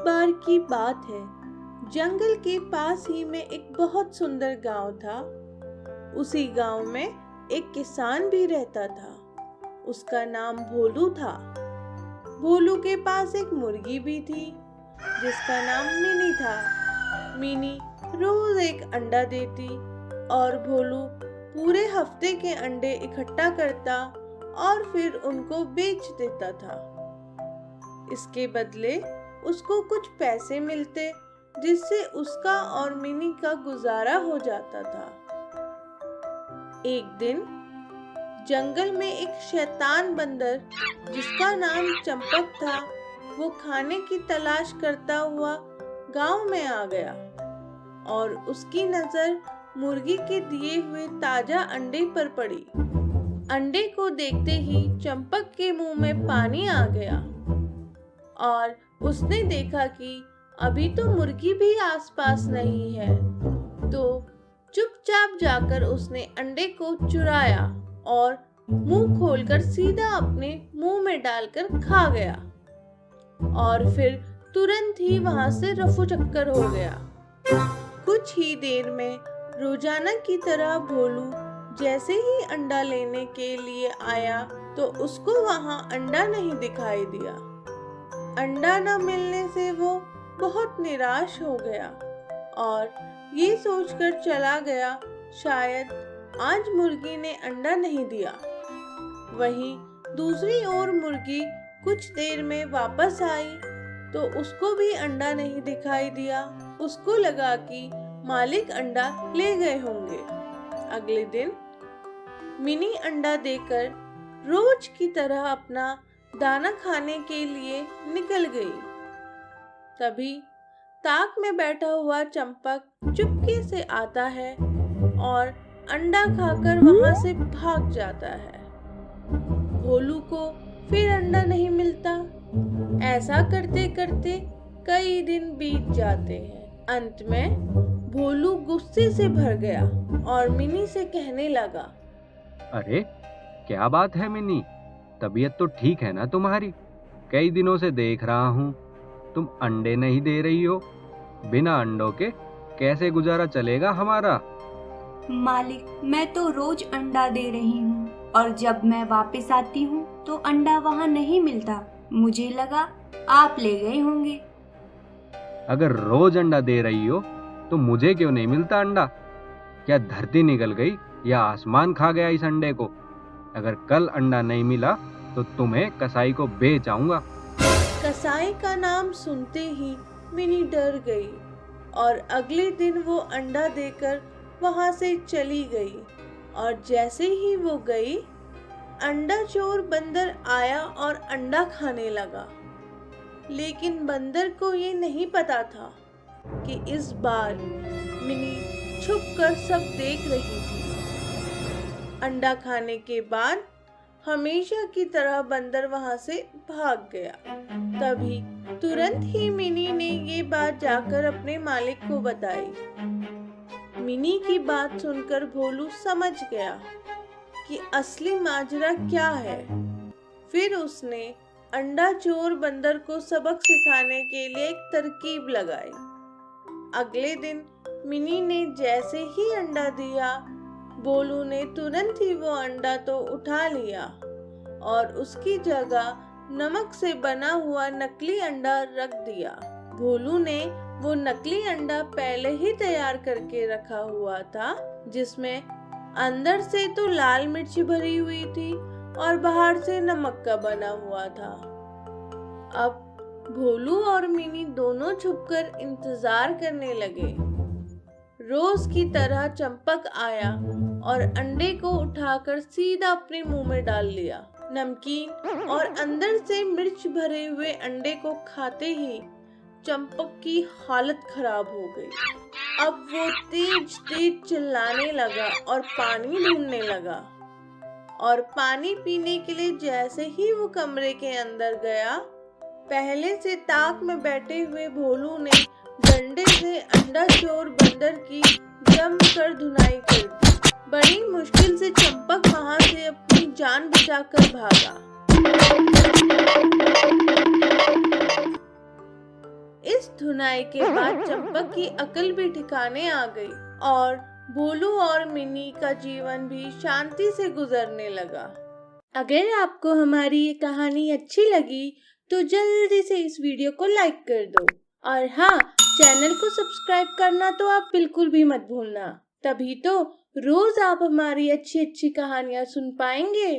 बार की बात है, जंगल के पास ही में एक बहुत सुंदर गांव था। उसी गांव में एक किसान भी रहता था। उसका नाम भोलू था। भोलू के पास एक मुर्गी भी थी जिसका नाम मिनी था। मिनी रोज एक अंडा देती और भोलू पूरे हफ्ते के अंडे इकट्ठा करता और फिर उनको बेच देता था। इसके बदले उसको कुछ पैसे मिलते जिससे उसका और मिनी का गुजारा हो जाता था। एक दिन जंगल में एक शैतान बंदर जिसका नाम चंपक था, वो खाने की तलाश करता हुआ गांव में आ गया और उसकी नजर मुर्गी के दिए हुए ताजा अंडे पर पड़ी। अंडे को देखते ही चंपक के मुंह में पानी आ गया और उसने देखा कि अभी तो मुर्गी भी आसपास नहीं है, तो चुपचाप जाकर उसने अंडे को चुराया और मुंह खोलकर सीधा अपने मुंह में डालकर खा गया और फिर तुरंत ही वहां से रफू चक्कर हो गया। कुछ ही देर में रोजाना की तरह भोलू जैसे ही अंडा लेने के लिए आया तो उसको वहां अंडा नहीं दिखाई दिया। अंडा न मिलने से वो बहुत निराश हो गया और ये सोचकर चला गया शायद आज मुर्गी ने अंडा नहीं दिया। वहीं दूसरी ओर मुर्गी कुछ देर में वापस आई तो उसको भी अंडा नहीं दिखाई दिया। उसको लगा कि मालिक अंडा ले गए होंगे। अगले दिन मिनी अंडा देकर रोज की तरह अपना दाना खाने के लिए निकल गई। तभी ताक में बैठा हुआ चंपक चुपके से आता है और अंडा खाकर वहां से भाग जाता है। भोलू को फिर अंडा नहीं मिलता। ऐसा करते करते कई दिन बीत जाते हैं। अंत में भोलू गुस्से से भर गया और मिनी से कहने लगा, अरे क्या बात है मिनी, तबीयत तो ठीक है ना तुम्हारी? कई दिनों से देख रहा हूँ तुम अंडे नहीं दे रही हो। बिना अंडों के कैसे गुजारा चलेगा हमारा? मालिक, मैं तो रोज अंडा दे रही हूँ और जब मैं वापस आती हूँ तो अंडा वहाँ नहीं मिलता। मुझे लगा आप ले गए होंगे। अगर रोज अंडा दे रही हो तो मुझे क्यों नहीं मिलता अंडा? क्या धरती निकल गई या आसमान खा गया इस अंडे को? अगर कल अंडा नहीं मिला तो तुम्हें कसाई को बेच आऊंगा। कसाई का नाम सुनते ही मिनी डर गई और अगले दिन वो अंडा देकर वहां से चली गई। और जैसे ही वो गई, अंडा चोर बंदर आया और अंडा खाने लगा। लेकिन बंदर को ये नहीं पता था कि इस बार मिनी छुपकर सब देख रही थी। अंडा खाने के बाद हमेशा की तरह बंदर वहां से भाग गया। तभी तुरंत ही मिनी ने ये बात जाकर अपने मालिक को बताई। मिनी की बात सुनकर भोलू समझ गया कि असली माजरा क्या है। फिर उसने अंडा चोर बंदर को सबक सिखाने के लिए एक तरकीब लगाई। अगले दिन मिनी ने जैसे ही अंडा दिया, भोलू ने तुरंत ही वो अंडा तो उठा लिया और उसकी जगह नमक से बना हुआ नकली अंडा रख दिया। भोलू ने वो नकली अंडा पहले ही तैयार करके रखा हुआ था, जिसमें अंदर से तो लाल मिर्च भरी हुई थी और बाहर से नमक का बना हुआ था। अब भोलू और मिनी दोनों छुपकर इंतजार करने लगे। रोज की तरह चंपक आया और अंडे को उठाकर सीधा अपने मुंह में डाल लिया। नमकीन और अंदर से मिर्च भरे हुए अंडे को खाते ही चंपक की हालत खराब हो गई। अब वो तेज तेज चिल्लाने लगा और पानी ढूंढने लगा। और पानी पीने के लिए जैसे ही वो कमरे के अंदर गया, पहले से ताक में बैठे हुए भोलू ने डंडे से अंडा चोर बंदर की जमकर धुनाई कर दी। बड़ी मुश्किल से चंपक वहां से अपनी जान बचाकर भागा। इस धुनाई के बाद चंपक की अकल भी ठिकाने आ गई और भोलू और मिनी का जीवन भी शांति से गुजरने लगा। अगर आपको हमारी ये कहानी अच्छी लगी तो जल्दी से इस वीडियो को लाइक कर दो और हाँ, चैनल को सब्सक्राइब करना तो आप बिल्कुल भी मत भूलना, तभी तो रोज आप हमारी अच्छी अच्छी कहानियां सुन पाएंगे।